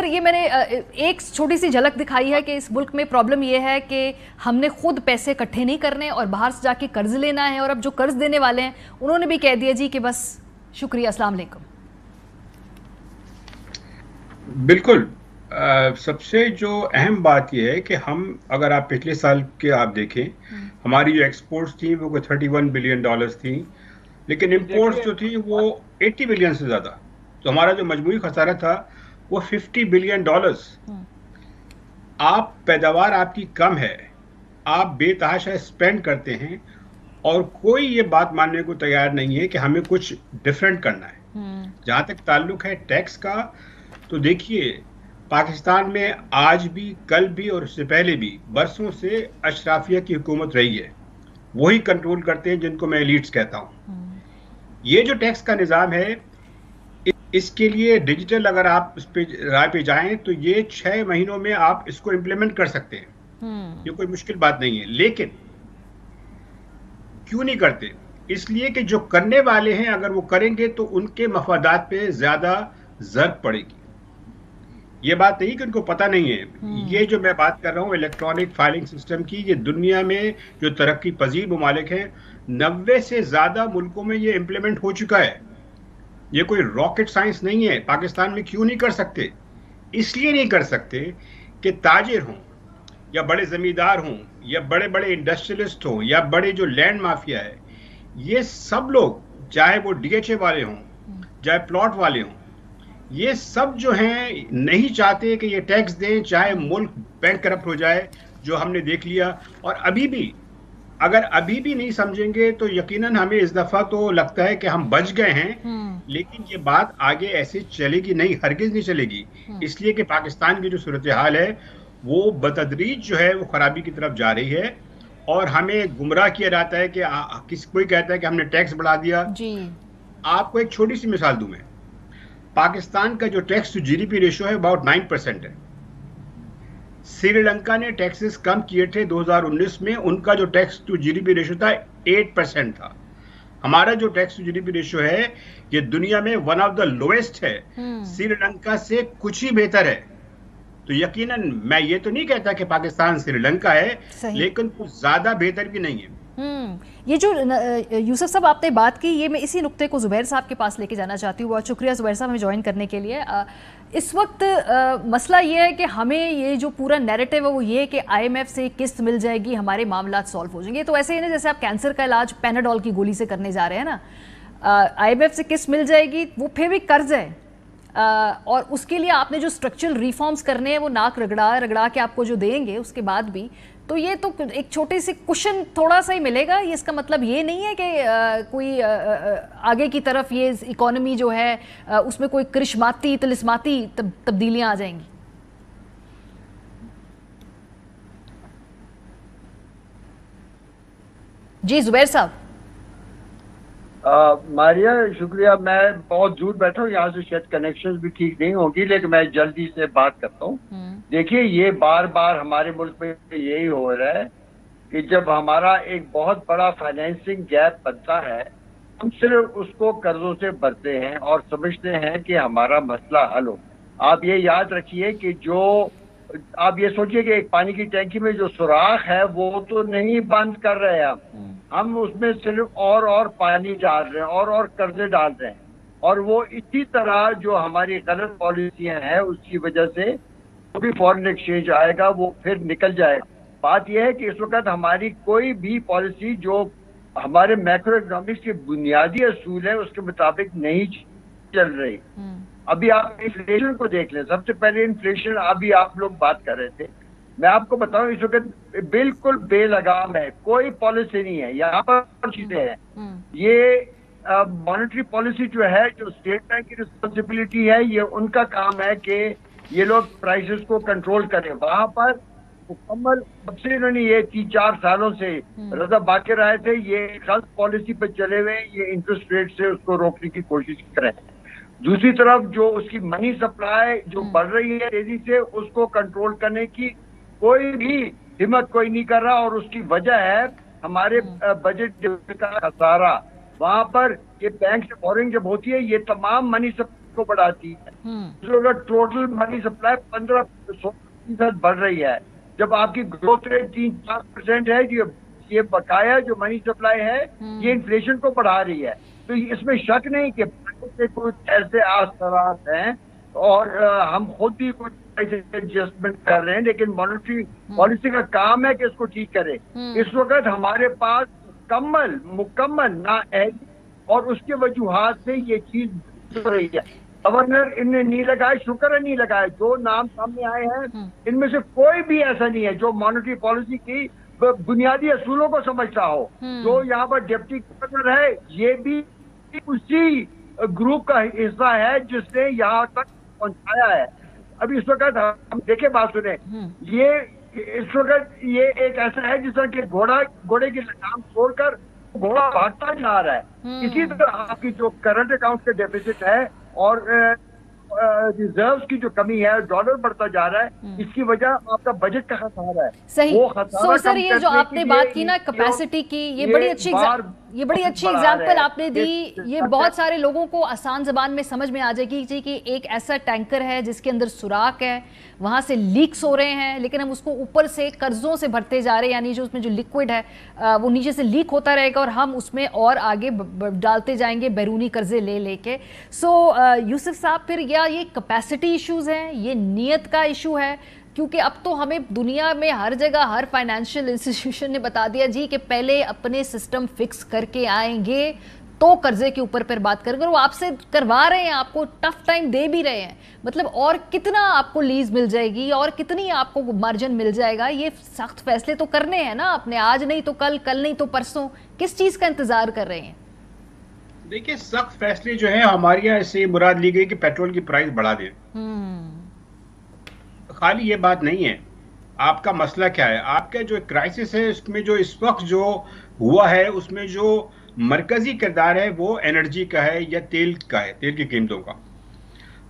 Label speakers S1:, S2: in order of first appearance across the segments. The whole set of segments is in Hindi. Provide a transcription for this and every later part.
S1: सर ये मैंने एक छोटी सी झलक दिखाई है कि इस मुल्क में प्रॉब्लम ये है कि हमने खुद पैसे इकट्ठे नहीं करने और बाहर से जाके कर्ज लेना है, और अब जो कर्ज देने वाले हैं उन्होंने भी कह दिया जी कि बस शुक्रिया, अस्सलाम वालेकुम।
S2: बिल्कुल। सबसे जो अहम बात यह है कि हम, अगर आप पिछले साल के आप देखें, हमारी जो एक्सपोर्ट्स थी वो 31 बिलियन डॉलर्स थी, लेकिन इंपोर्ट्स जो थी वो 80 बिलियन से ज़्यादा। तो हमारा जो मजमूरी खसारा था वो 50 बिलियन डॉलर्स। आप पैदावार आपकी कम है, आप बेतहाशा स्पेंड करते हैं और कोई ये बात मानने को तैयार नहीं है कि हमें कुछ डिफरेंट करना है। जहाँ तक ताल्लुक है टैक्स का, तो देखिए पाकिस्तान में आज भी, कल भी और उससे पहले भी बरसों से अशराफिया की हुकूमत रही है। वही कंट्रोल करते हैं जिनको मैं एलीट्स कहता हूँ। ये जो टैक्स का निज़ाम है, इसके लिए डिजिटल अगर आप इस पे राय पे जाएं तो ये 6 महीनों में आप इसको इम्प्लीमेंट कर सकते हैं। ये कोई मुश्किल बात नहीं है। लेकिन क्यों नहीं करते? इसलिए कि जो करने वाले हैं अगर वो करेंगे तो उनके मफादात पे ज्यादा ज़र्ब पड़ेगी। ये बात नहीं कि उनको पता नहीं है। ये जो मैं बात कर रहा हूँ इलेक्ट्रॉनिक फाइलिंग सिस्टम की, ये दुनिया में जो तरक्की पजीर ममालिक हैं 90 से ज्यादा मुल्कों में ये इम्प्लीमेंट हो चुका है। ये कोई रॉकेट साइंस नहीं है। पाकिस्तान में क्यों नहीं कर सकते? इसलिए नहीं कर सकते कि ताजिर हों या बड़े जमींदार हों या बड़े बड़े इंडस्ट्रियलिस्ट हों या बड़े जो लैंड माफिया है, ये सब लोग, चाहे वो डीएचए वाले हों चाहे प्लॉट वाले हों, ये सब जो हैं नहीं चाहते कि ये टैक्स दें, चाहे मुल्क बैंक करप्ट हो जाए, जो हमने देख लिया। और अगर अभी भी नहीं समझेंगे तो यकीनन हमें इस दफा तो लगता है कि हम बच गए हैं, लेकिन ये बात आगे ऐसे चलेगी नहीं, हरगिज नहीं चलेगी। इसलिए कि पाकिस्तान की जो सूरत हाल है वो बतदरीज जो है वो खराबी की तरफ जा रही है और हमें गुमराह किया जाता है कि कोई कहता है कि हमने टैक्स बढ़ा दिया जी। आपको एक छोटी सी मिसाल दूं मैं। पाकिस्तान का जो टैक्स टू जीडीपी रेशियो है अबाउट 9% है। श्रीलंका ने टैक्सेस कम किए थे 2019 में, उनका जो टैक्स टू जीडीपी रेशियो था 8% था। हमारा जो टैक्स टू जीडीपी रेशियो है ये दुनिया में वन ऑफ द लोएस्ट है, श्रीलंका से कुछ ही बेहतर है। तो यकीनन मैं ये तो नहीं कहता कि पाकिस्तान श्रीलंका है, लेकिन कुछ ज्यादा बेहतर भी नहीं है।
S1: ये जो यूसुफ साहब आपने बात की, ये मैं इसी नुक्ते को जुबैर साहब के पास लेके जाना चाहती हूँ। बहुत शुक्रिया जुबैर साहब हमें ज्वाइन करने के लिए। इस वक्त मसला ये है कि हमें ये जो पूरा नैरेटिव है वो ये है कि आईएमएफ से किस्त मिल जाएगी, हमारे मामला सॉल्व हो जाएंगे। तो ऐसे ही ना जैसे आप कैंसर का इलाज पैनाडोल की गोली से करने जा रहे हैं ना, आईएमएफ से किस्त मिल जाएगी, वो फिर भी कर्ज है और उसके लिए आपने जो स्ट्रक्चरल रिफॉर्म्स करने हैं वो नाक रगड़ा रगड़ा के आपको जो देंगे उसके बाद भी, तो ये तो एक छोटे से कुशन थोड़ा सा ही मिलेगा। ये इसका मतलब ये नहीं है कि कोई आगे की तरफ ये इकोनॉमी जो है उसमें कोई करिश्माती तिलिस्माती तब्दीलियां आ जाएंगी। जी जुबैर साहब।
S3: मारिया शुक्रिया। मैं बहुत दूर बैठा हूँ, यहाँ से शायद कनेक्शन भी ठीक नहीं होगी, लेकिन मैं जल्दी से बात करता हूँ। देखिए ये बार बार हमारे मुल्क में यही हो रहा है कि जब हमारा एक बहुत बड़ा फाइनेंसिंग गैप बनता है, हम सिर्फ उसको कर्जों से भरते हैं और समझते हैं कि हमारा मसला हल हो। आप ये याद रखिए कि जो आप ये सोचिए कि एक पानी की टैंकी में जो सुराख है वो तो नहीं बंद कर रहे हैं हम उसमें सिर्फ और पानी डाल रहे हैं और कर्जे डाल रहे हैं, और वो इसी तरह जो हमारी गलत पॉलिसियां हैं उसकी वजह से जो भी फॉरेन एक्सचेंज आएगा वो फिर निकल जाएगा। बात यह है कि इस वक्त हमारी कोई भी पॉलिसी जो हमारे मैक्रो इकोनॉमिक्स के बुनियादी असूल है उसके मुताबिक नहीं चल रही। अभी आप इन्फ्लेशन को देख लें। सबसे पहले इन्फ्लेशन, अभी आप लोग बात कर रहे थे, मैं आपको बताऊं इस वक्त बिल्कुल बेलगाम है, कोई पॉलिसी नहीं है। यहाँ पर चीजें हैं, ये मॉनेटरी पॉलिसी जो है, जो स्टेट बैंक की रिस्पॉन्सिबिलिटी है, ये उनका काम है कि ये लोग प्राइसेस को कंट्रोल करें। वहां पर मुकम्मल अब से इन्होंने ये 3-4 सालों से रजा बाकी रहे थे, ये गलत पॉलिसी पर चले हुए, ये इंटरेस्ट रेट से उसको रोकने की कोशिश करें। दूसरी तरफ जो उसकी मनी सप्लाई जो बढ़ रही है तेजी से, उसको कंट्रोल करने की कोई भी हिम्मत कोई नहीं कर रहा, और उसकी वजह है हमारे बजट का खसारा। वहां पर ये बैंक से बोरिंग जब होती है, ये तमाम मनी को बढ़ाती है। जो अगर टोटल मनी सप्लाई 15-16% बढ़ रही है, जब आपकी ग्रोथ रेट 3-4% है, ये बकाया जो मनी सप्लाई है ये इन्फ्लेशन को बढ़ा रही है। तो इसमें शक नहीं कि से कुछ ऐसे आसरात हैं और हम खुद भी कुछ एडजस्टमेंट कर रहे हैं, लेकिन मॉनेटरी पॉलिसी का काम है कि इसको ठीक करे। इस वक्त हमारे पास मुकम्मल नाअहली और उसके वजूहात से ये चीज हो रही है। गवर्नर इनने नहीं लगाए, शुक्र है नहीं लगाए। जो नाम सामने आए हैं इनमें से कोई भी ऐसा नहीं है जो मॉनेटरी पॉलिसी की बुनियादी असूलों को समझता हो। जो यहाँ पर डिप्टी गवर्नर है ये भी उसी ग्रुप का हिस्सा है जिसने यहाँ तक पहुंचाया है। अभी इस वक्त हम देखे, बात सुने, ये इस वक्त ये एक ऐसा है जिस तरह के घोड़े की लगाम छोड़कर घोड़ा भागता जा रहा है। इसी तरह आपकी जो करंट अकाउंट के डेफिसिट है और रिजर्व्स की जो कमी है, डॉलर बढ़ता जा रहा है, इसकी वजह आपका बजट का खसारा है।
S1: सही। सो सर, ये जो आपने बात की ना कैपेसिटी की, ये बड़ी अच्छी एग्जाम्पल आपने दी। ये बहुत सारे लोगों को आसान जबान में समझ में आ जाएगी कि एक ऐसा टैंकर है जिसके अंदर सुराख है, वहां से लीक्स हो रहे हैं, लेकिन हम उसको ऊपर से कर्जों से भरते जा रहे हैं, यानी जो उसमें जो लिक्विड है वो नीचे से लीक होता रहेगा और हम उसमें और आगे डालते जाएंगे बैरूनी कर्जे ले लेके। सो यूसुफ साहब, फिर ये कैपेसिटी इश्यूज हैं, ये नीयत का इशू है? क्योंकि अब तो हमें दुनिया में हर जगह हर फाइनेंशियल इंस्टीट्यूशन ने बता दिया जी कि पहले अपने सिस्टम फिक्स करके आएंगे तो कर्जे के ऊपर फिर बात करेंगे। वो आपसे करवा रहे हैं, आपको टफ टाइम दे भी रहे हैं। मतलब और कितना आपको लीज मिल जाएगी और कितनी आपको मार्जिन मिल जाएगा, ये सख्त फैसले तो करने हैं ना आपने, आज नहीं तो कल, कल नहीं तो परसों। किस चीज का इंतजार कर रहे हैं?
S2: देखिए, सख्त फैसले जो है हमारे यहाँ से मुराद ली गई कि पेट्रोल की प्राइस बढ़ा दें। खाली ये बात नहीं है। आपका मसला क्या है? आपका जो क्राइसिस है उसमें जो इस वक्त जो हुआ है उसमें जो मरकजी किरदार है वो एनर्जी का है या तेल का है, तेल की कीमतों का।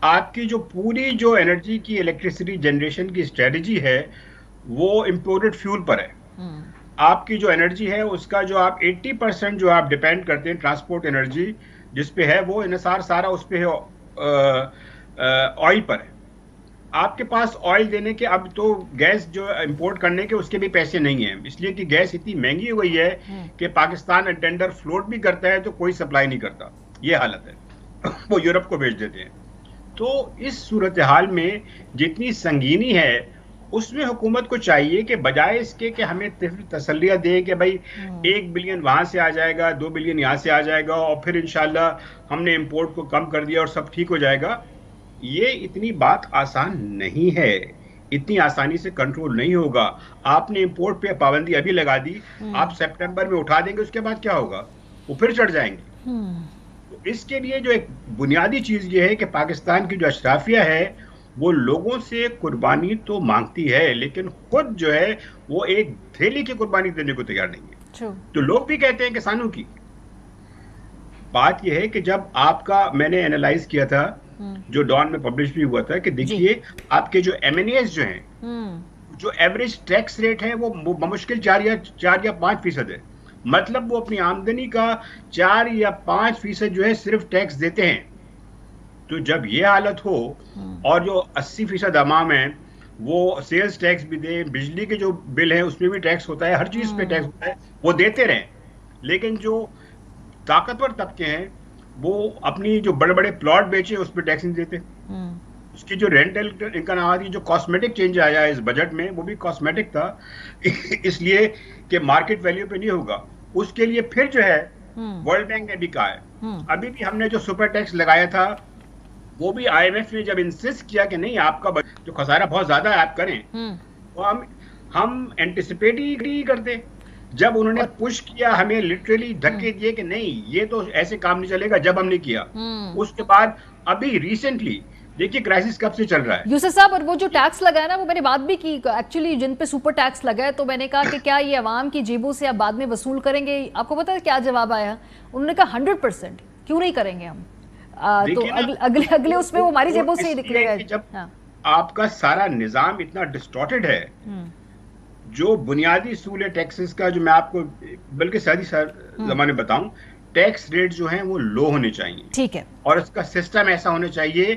S2: आपकी जो पूरी जो एनर्जी की इलेक्ट्रिसिटी जनरेशन की स्ट्रेटजी है वो इंपोर्टेड फ्यूल पर है। आपकी जो एनर्जी है उसका जो आप 80% जो आप डिपेंड करते हैं ट्रांसपोर्ट एनर्जी जिस पे है, वो इनसार सारा उस पे है ऑयल पर है। आपके पास ऑयल देने के, अब तो गैस जो इंपोर्ट करने के उसके भी पैसे नहीं हैं, इसलिए कि गैस इतनी महंगी हो गई है कि पाकिस्तान टेंडर फ्लोट भी करता है तो कोई सप्लाई नहीं करता। ये हालत है वो यूरोप को भेज देते हैं। तो इस सूरत हाल में जितनी संगीनी है उसमें हुकूमत को चाहिए कि बजाय इसके कि हमें तसल्लियां दे कि भाई 1 बिलियन वहां से आ जाएगा, 2 बिलियन यहाँ से आ जाएगा और फिर इंशाल्लाह हमने इंपोर्ट को कम कर दिया और सब ठीक हो जाएगा, ये इतनी बात आसान नहीं है। इतनी आसानी से कंट्रोल नहीं होगा। आपने इंपोर्ट पे पाबंदी अभी लगा दी, आप सितंबर में उठा देंगे, उसके बाद क्या होगा? वो फिर चढ़ जाएंगे। तो इसके लिए जो एक बुनियादी चीज ये है कि पाकिस्तान की जो अशराफिया है वो लोगों से कुर्बानी तो मांगती है, लेकिन खुद जो है वो एक थैली की कुर्बानी देने को तैयार नहीं है। तो लोग भी कहते हैं किसानों की बात यह है कि जब आपका, मैंने एनालाइज किया था जो डॉन में पब्लिश भी हुआ था, कि देखिए आपके जो एमएनएस जो हैं, जो एवरेज टैक्स रेट है वो मुश्किल 4 या 5% है। मतलब वो अपनी आमदनी का 4 या 5% जो है सिर्फ टैक्स देते हैं। तो जब ये हालत हो और जो 80% अवाम है वो सेल्स टैक्स भी दें, बिजली के जो बिल है उसमें भी टैक्स होता है, हर चीज पे टैक्स होता है, वो देते रहें, लेकिन जो ताकतवर तबके हैं वो अपनी जो बड़े बड़े प्लॉट बेचे उस पर टैक्स नहीं देते। उसकी जो रेंटल इनकम आती, जो कॉस्मेटिक चेंज आया है इस बजट में, वो भी कॉस्मेटिक था इसलिए कि मार्केट वैल्यू पे नहीं होगा। उसके लिए फिर जो है वर्ल्ड बैंक ने भी कहा है, अभी भी हमने जो सुपर टैक्स लगाया था वो भी IMF ने जब इंसिस्ट किया कि नहीं आपका जो खसारा बहुत ज्यादा है आप करें, तो हम एंटिसिपेट ही करते। जब उन्होंने पुश किया, हमें लिटरली धक्के दिए कि नहीं ये तो ऐसे काम नहीं चलेगा, जब हमने किया उसके बाद अभी रिसेंटली देखिए क्राइसिस कब से चल रहा है।
S1: यूसुफ साहब, और वो जो टैक्स लगा है ना, वो मैंने बात भी की एक्चुअली, जिन पे सुपर टैक्स लगा है, तो मैंने कहा कि क्या ये अवाम की जेबों से आप बाद में वसूल करेंगे? आपको पता है क्या जवाब आया? उन्होंने कहा 100%। क्यों नहीं करेंगे हम? तो अगले उसमें वो हमारी जेबों से ही निकलेगा।
S2: जब आपका सारा निजाम इतना डिस्टॉर्टेड है, जो बुनियादी सूल टैक्सेस का, जो मैं आपको बल्कि शादी जमाने बताऊं, टैक्स रेट जो है वो लो होने चाहिए।
S1: ठीक है।
S2: और इसका सिस्टम ऐसा होना चाहिए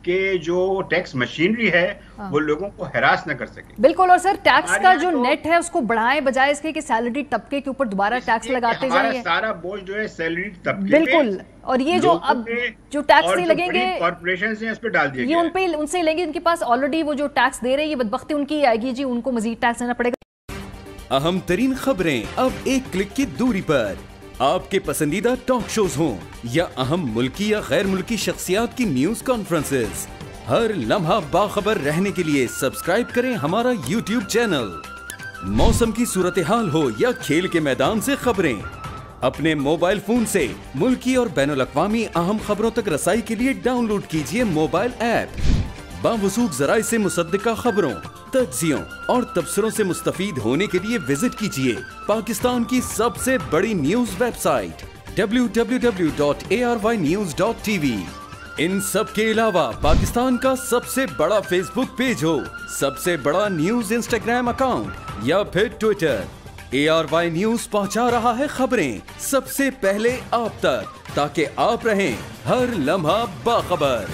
S2: कि जो टैक्स मशीनरी है वो लोगों को हैरास न कर सके।
S1: बिल्कुल। और सर टैक्स का जो नेट है उसको बढ़ाएं बजाय इसके कि सैलरी तबके के ऊपर दोबारा टैक्स लगाते जाइए।
S2: सारा बोझ जो है सैलरी तबके
S1: बिल्कुल। और ये जो अब जो टैक्स नहीं लगेंगे
S2: कॉर्पोरेशन से उस पर डाल दिया,
S1: ये उनसे लेंगे, उनके पास ऑलरेडी वो जो टैक्स दे रहे हैं, ये बदबख्ती उनकी आएगी जी, उनको मजीद टैक्स देना पड़ेगा।
S4: अहम तरीन खबरें अब एक क्लिक की दूरी पर। आपके पसंदीदा टॉक शोज हों या अहम मुल्की या गैर मुल्की शख्सियात की न्यूज कॉन्फ्रेंसेस, हर लम्हा बाखबर रहने के लिए सब्सक्राइब करें हमारा YouTube चैनल। मौसम की सूरत हाल हो या खेल के मैदान से खबरें, अपने मोबाइल फोन से मुल्की और बैनुल-अक़वामी अहम खबरों तक रसाई के लिए डाउनलोड कीजिए मोबाइल ऐप। बावसूख ज़राए से मुसद्दिका खबरों, तज्ज़ियों और तबसरों से मुस्तफीद होने के लिए विजिट कीजिए पाकिस्तान की सबसे बड़ी न्यूज वेबसाइट www.arYnews.tv। इन सब के अलावा पाकिस्तान का सबसे बड़ा फेसबुक पेज हो, सबसे बड़ा न्यूज इंस्टाग्राम अकाउंट या फिर ट्विटर, ARY न्यूज पहुंचा रहा है खबरें सबसे पहले आप तक, ताकि आप रहें हर लम्हा बाखबर।